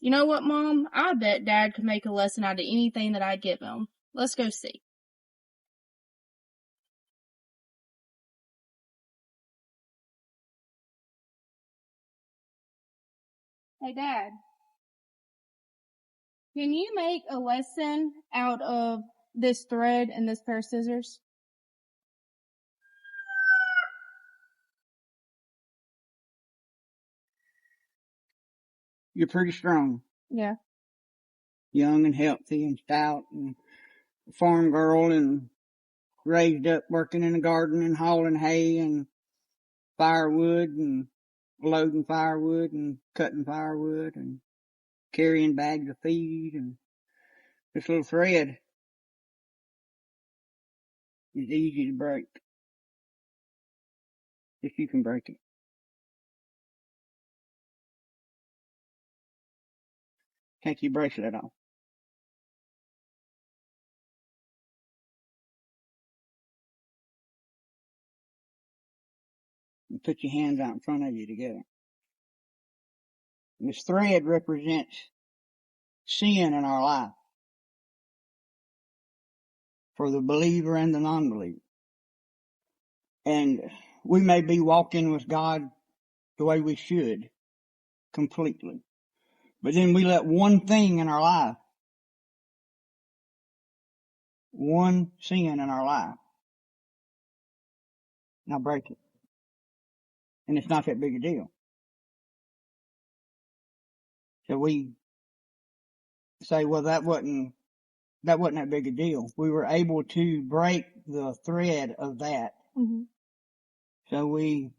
You know what, Mom? I bet Dad could make a lesson out of anything that I give him. Let's go see. Hey, Dad. Can you make a lesson out of this thread and this pair of scissors? You're pretty strong. Yeah. Young and healthy and stout and a farm girl and raised up working in the garden and hauling hay and firewood and loading firewood and cutting firewood and carrying bags of feed, and this little thread is easy to break if you can break it. Take your bracelet off. And put your hands out in front of you together. This thread represents sin in our life for the believer and the non-believer. And we may be walking with God the way we should completely. But then we let one thing in our life, one sin in our life, now break it. And it's not that big a deal. So we say, well, that wasn't that big a deal. We were able to break the thread of that. Mm-hmm. So we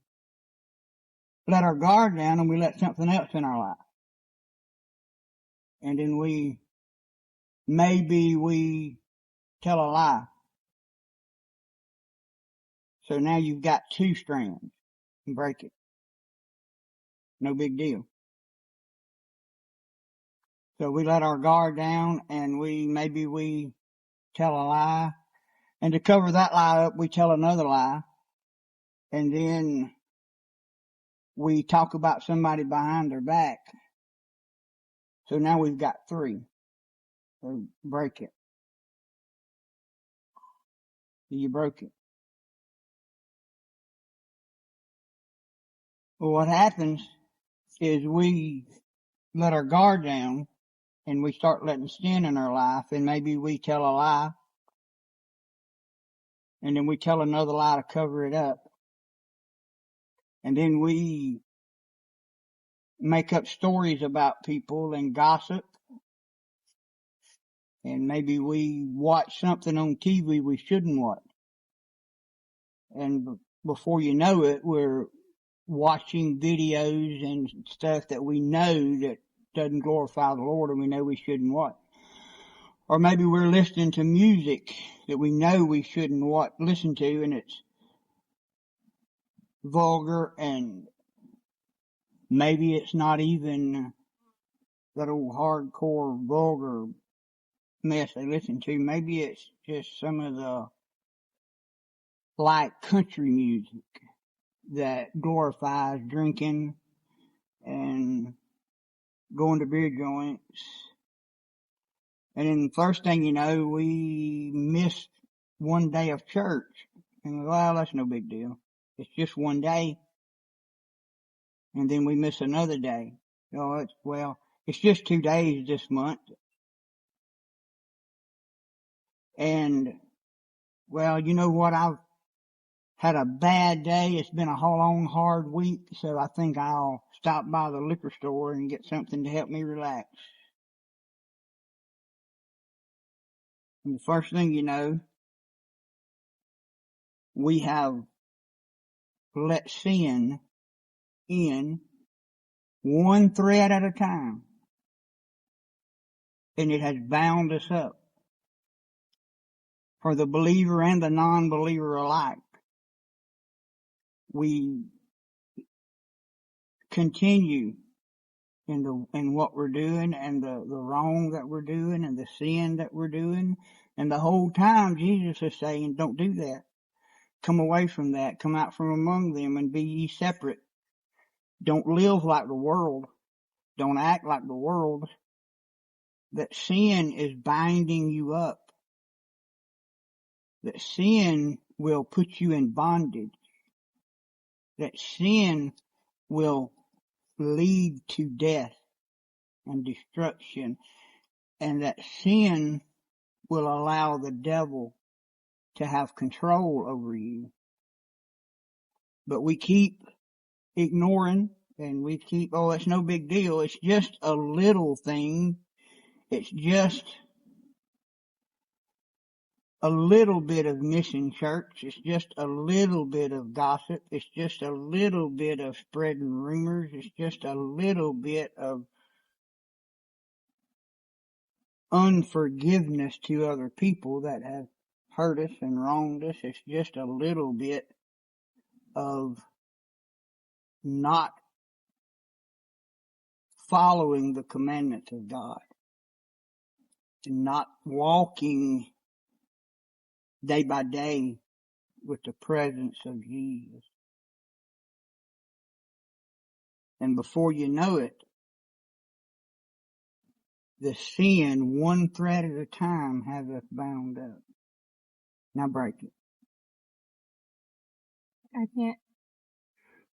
let our guard down and we let something else in our life. And then maybe we tell a lie. So now you've got two strands and break it. No big deal. So we let our guard down and maybe we tell a lie. And to cover that lie up, we tell another lie. And then we talk about somebody behind their back. So now we've got three. So break it. You broke it. Well, what happens is we let our guard down and we start letting sin in our life, and maybe we tell a lie and then we tell another lie to cover it up. And then we make up stories about people and gossip. And maybe we watch something on TV we shouldn't watch. And before you know it, we're watching videos and stuff that we know that doesn't glorify the Lord and we know we shouldn't watch. Or maybe we're listening to music that we know we shouldn't listen to, and it's vulgar, and maybe it's not even that old hardcore vulgar mess they listen to. Maybe it's just some of the light country music that glorifies drinking and going to beer joints. And then the first thing you know, we missed one day of church. And well, that's no big deal. It's just one day. And then we miss another day. It's just 2 days this month. And well, you know what? I've had a bad day. It's been a long, hard week. So I think I'll stop by the liquor store and get something to help me relax. And the first thing you know, we have let sin in one thread at a time. And it has bound us up for the believer and the non-believer alike. We continue in what we're doing and the wrong that we're doing and the sin that we're doing. And the whole time Jesus is saying, don't do that. Come away from that. Come out from among them and be ye separate. Don't live like the world. Don't act like the world. That sin is binding you up. That sin will put you in bondage. That sin will lead to death and destruction. And that sin will allow the devil to have control over you. But we keep ignoring and we keep, oh, it's no big deal. It's just a little thing. It's just a little bit of missing church. It's just a little bit of gossip. It's just a little bit of spreading rumors. It's just a little bit of unforgiveness to other people that have hurt us and wronged us. It's just a little bit of not following the commandments of God and not walking day by day with the presence of Jesus. And before you know it, the sin, one thread at a time, has us bound up. Now break it. I can't.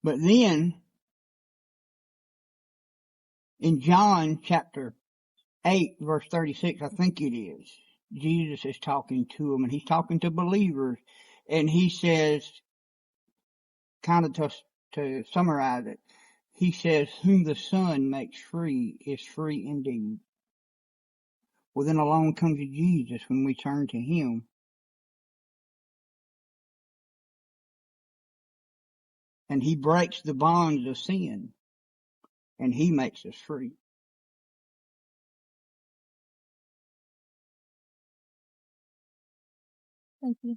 But then, in John chapter 8, verse 36, I think it is, Jesus is talking to them, and he's talking to believers, and he says, kind of to summarize it, he says, whom the Son makes free is free indeed. Well, then along comes Jesus when we turn to him. And he breaks the bonds of sin, and he makes us free. Thank you.